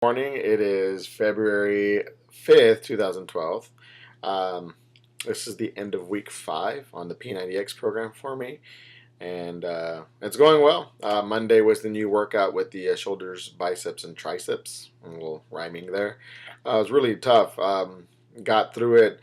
Morning. It is February 5th, 2012. Um, this is the end of week 5 on the P90X program for me, and it's going well. Monday was the new workout with the shoulders, biceps, and triceps. A little rhyming there. It was really tough. Got through it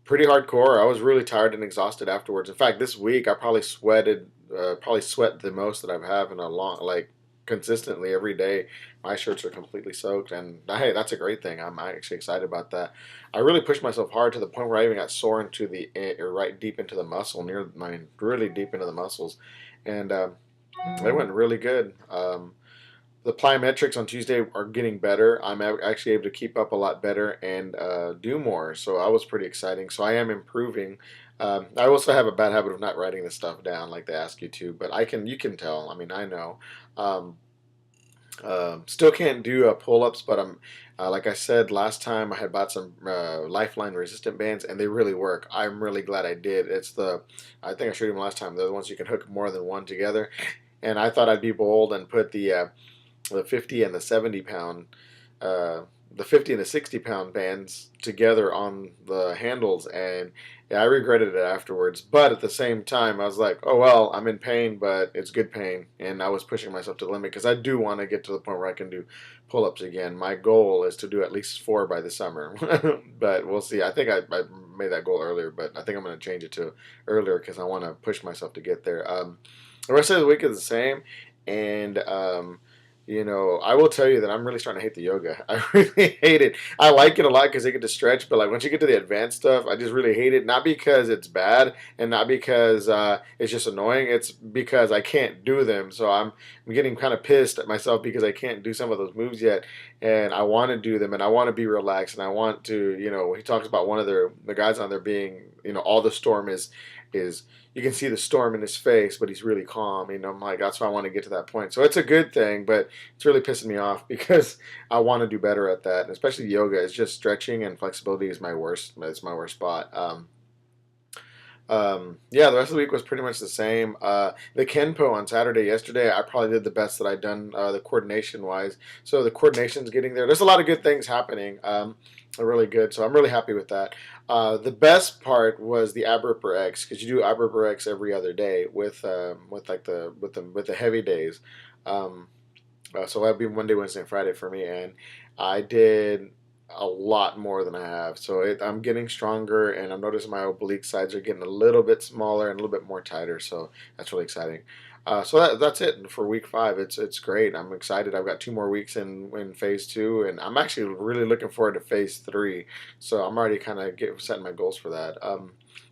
pretty hardcore. I was really tired and exhausted afterwards. In fact, this week I probably sweat the most that I've had in a long, like, consistently every day. My shirts are completely soaked, and hey, that's a great thing. I'm actually excited about that. I really pushed myself hard to the point where I even got sore into the right deep into the muscle, really deep into the muscles, and it went really good. The plyometrics on Tuesday are getting better. I'm actually able to keep up a lot better and do more. So I was pretty exciting. So I am improving. I also have a bad habit of not writing this stuff down like they ask you to, but you can tell. I mean, I know. Um, Still can't do pull-ups, but like I said last time, I had bought some Lifeline resistant bands, and they really work. I'm really glad I did. I think I showed them last time. They're the ones you can hook more than one together, and I thought I'd be bold and put the 50 and the 70 pound, uh, the 50 and the 60-pound bands together on the handles, and yeah, I regretted it afterwards. But at the same time, I was like, oh well, I'm in pain, but it's good pain, and I was pushing myself to the limit because I do want to get to the point where I can do pull-ups again. My goal is to do at least 4 by the summer, but we'll see. I think I made that goal earlier, but I think I'm going to change it to earlier because I want to push myself to get there. The rest of the week is the same, and I will tell you that I'm really starting to hate the yoga. I really hate it. I like it a lot because I get to stretch, but like once you get to the advanced stuff, I just really hate it. Not because it's bad and not because it's just annoying. It's because I can't do them. So I'm getting kind of pissed at myself because I can't do some of those moves yet, and I want to do them, and I want to be relaxed, and I want to. He talks about one of the guys on there being, all the storm is you can see the storm in his face, but he's really calm. I'm like, that's why I want to get to that point. So it's a good thing, but it's really pissing me off because I want to do better at that. And especially yoga, it's just stretching and flexibility is my worst. It's my worst spot. Yeah, the rest of the week was pretty much the same. The Kenpo on Saturday yesterday, I probably did the best that I'd done the coordination wise. So the coordination's getting there. There's a lot of good things happening. Are really good. So I'm really happy with that. The best part was the ab ripper X because you do ab ripper X every other day with the heavy days. Um, so that'd be Monday, Wednesday, and Friday for me, and I did a lot more than I have. So I'm getting stronger, and I'm noticing my oblique sides are getting a little bit smaller and a little bit more tighter. So that's really exciting. So that's it for week 5. It's great. I'm excited. I've got 2 more weeks in phase 2, and I'm actually really looking forward to phase 3. So I'm already kind of setting my goals for that.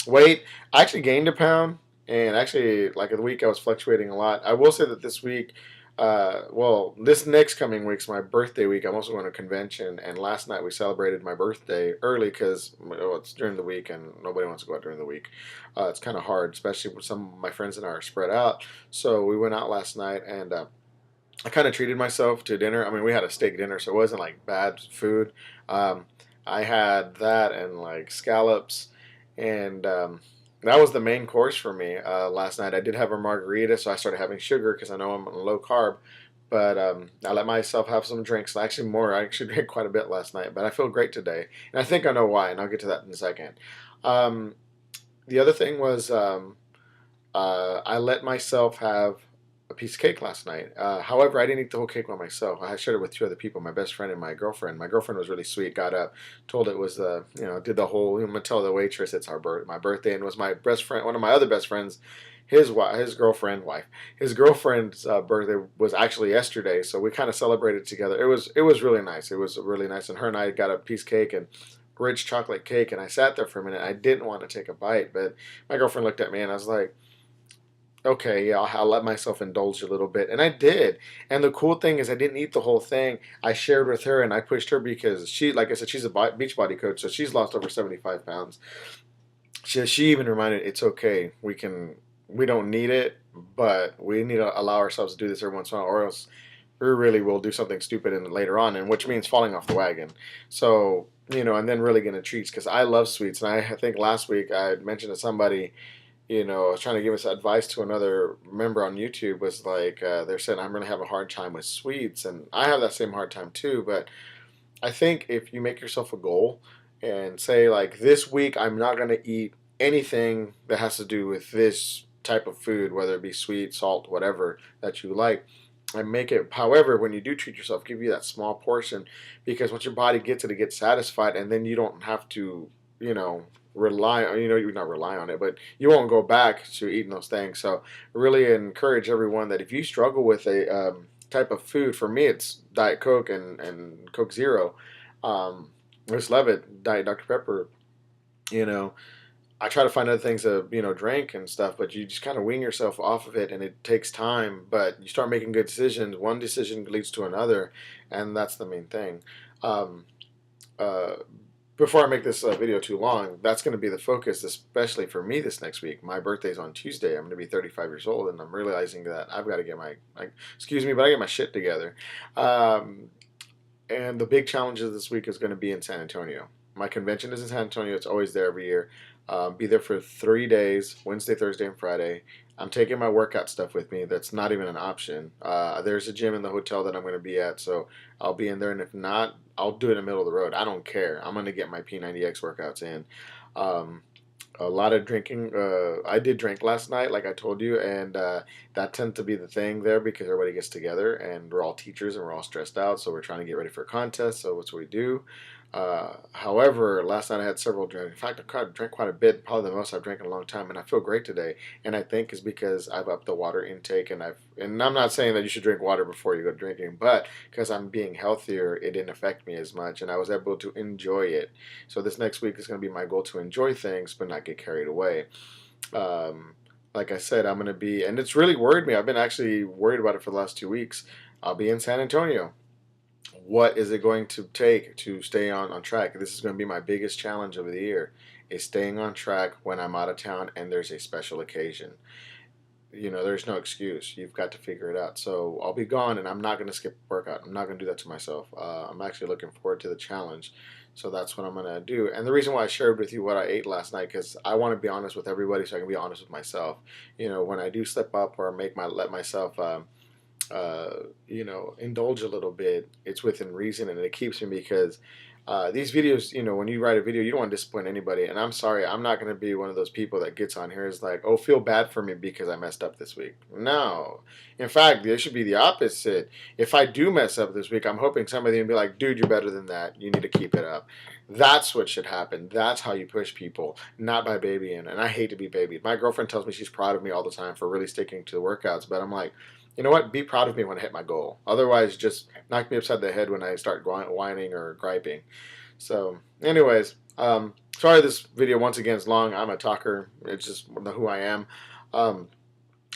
Weight, I actually gained a pound, and actually like the week I was fluctuating a lot. I will say that this week. Well, this next coming week's my birthday week. I'm also going to a convention, and last night we celebrated my birthday early because it's during the week and nobody wants to go out during the week. It's kind of hard, especially with some of my friends and I are spread out. So we went out last night, and I kind of treated myself to dinner. I mean, we had a steak dinner, so it wasn't like bad food. Um, I had that and like scallops, and that was the main course for me last night. I did have a margarita, so I started having sugar because I know I'm on low carb. But I let myself have some drinks. Actually, more. I actually drank quite a bit last night, but I feel great today, and I think I know why, and I'll get to that in a second. Um, the other thing was I let myself have a piece of cake last night. However, I didn't eat the whole cake by myself. I shared it with 2 other people, my best friend and my girlfriend. My girlfriend was really sweet. Got up, told it was did the whole. I'm gonna tell the waitress it's my birthday, and it was my best friend, one of my other best friends. His girlfriend's birthday was actually yesterday, so we kind of celebrated together. It was really nice. It was really nice, and her and I got a piece of cake and rich chocolate cake, and I sat there for a minute. I didn't want to take a bite, but my girlfriend looked at me, and I was like, okay, yeah, I'll let myself indulge a little bit. And I did. And the cool thing is I didn't eat the whole thing. I shared with her and I pushed her because she, like I said, she's a Beachbody coach, so she's lost over 75 pounds. She even reminded, it's okay. We don't need it, but we need to allow ourselves to do this every once in a while, or else we really will do something stupid later on, and which means falling off the wagon. So, and then really getting treats because I love sweets. And I think last week I had mentioned to somebody I was trying to give us advice to another member on YouTube. Was like they're saying I'm gonna have a hard time with sweets, and I have that same hard time too. But I think if you make yourself a goal and say like this week I'm not gonna eat anything that has to do with this type of food, whether it be sweet, salt, whatever that you like, and make it. However, when you do treat yourself, give you that small portion, because once your body gets it, it gets satisfied, and then you don't have to, you know, rely on, you not rely on it, but you won't go back to eating those things. So really encourage everyone that if you struggle with a type of food, for me it's Diet Coke and Coke Zero. I just love it. Diet Dr. Pepper, you know, I try to find other things to drink and stuff, but you just kind of wean yourself off of it, and it takes time. But you start making good decisions. One decision leads to another, and that's the main thing. Um, uh, Before I make this video too long, that's going to be the focus, especially for me this next week. My birthday's on Tuesday. I'm going to be 35 years old, and I'm realizing that I've got to get my, like, excuse me, but I get my shit together. Um, and the big challenge of this week is going to be in San Antonio. My convention is in San Antonio. It's always there every year. Be there for 3 days, Wednesday, Thursday, and Friday. I'm taking my workout stuff with me. That's not even an option. There's a gym in the hotel that I'm going to be at, so I'll be in there. And if not, I'll do it in the middle of the road. I don't care. I'm going to get my P90X workouts in. Um, a lot of drinking. I did drink last night, like I told you, and that tends to be the thing there because everybody gets together and we're all teachers and we're all stressed out, so we're trying to get ready for a contest. So what's what we do. However, last night I had several drinks. In fact, I drank quite a bit, probably the most I've drank in a long time, and I feel great today. And I think is because I've upped the water intake, and I'm not saying that you should drink water before you go drinking, but because I'm being healthier, it didn't affect me as much, and I was able to enjoy it. So this next week is going to be my goal to enjoy things, but not get carried away. Um, like I said, I'm going to be, and it's really worried me. I've been actually worried about it for the last 2 weeks. I'll be in San Antonio. What is it going to take to stay on track? This is going to be my biggest challenge of the year, is staying on track when I'm out of town and there's a special occasion. There's no excuse. You've got to figure it out. So I'll be gone, and I'm not going to skip workout. I'm not going to do that to myself. I'm actually looking forward to the challenge. So that's what I'm going to do. And the reason why I shared with you what I ate last night, because I want to be honest with everybody so I can be honest with myself. When I do slip up or let myself indulge a little bit, it's within reason, and it keeps me, because these videos, when you write a video, you don't want to disappoint anybody. And I'm sorry, I'm not going to be one of those people that gets on here is like, oh, feel bad for me because I messed up this week. No. In fact, it should be the opposite. If I do mess up this week, I'm hoping somebody will be like, dude, you're better than that. You need to keep it up. That's what should happen. That's how you push people, not by babying. And I hate to be babied. My girlfriend tells me she's proud of me all the time for really sticking to the workouts, but I'm like, you know what? Be proud of me when I hit my goal. Otherwise, just knock me upside the head when I start whining or griping. So, anyways, sorry this video once again is long. I'm a talker. It's just who I am.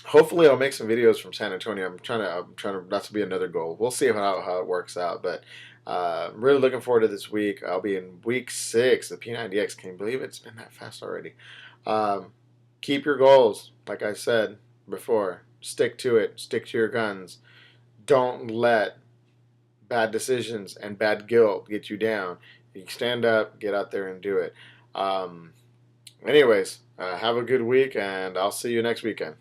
Hopefully, I'll make some videos from San Antonio. I'm trying to. That's to be another goal. We'll see how it works out. But I'm really looking forward to this week. I'll be in week 6. The P90X. Can you believe it? It's been that fast already. Keep your goals, like I said before. Stick to it. Stick to your guns. Don't let bad decisions and bad guilt get you down. You stand up, get out there and do it. Anyways, have a good week, and I'll see you next weekend.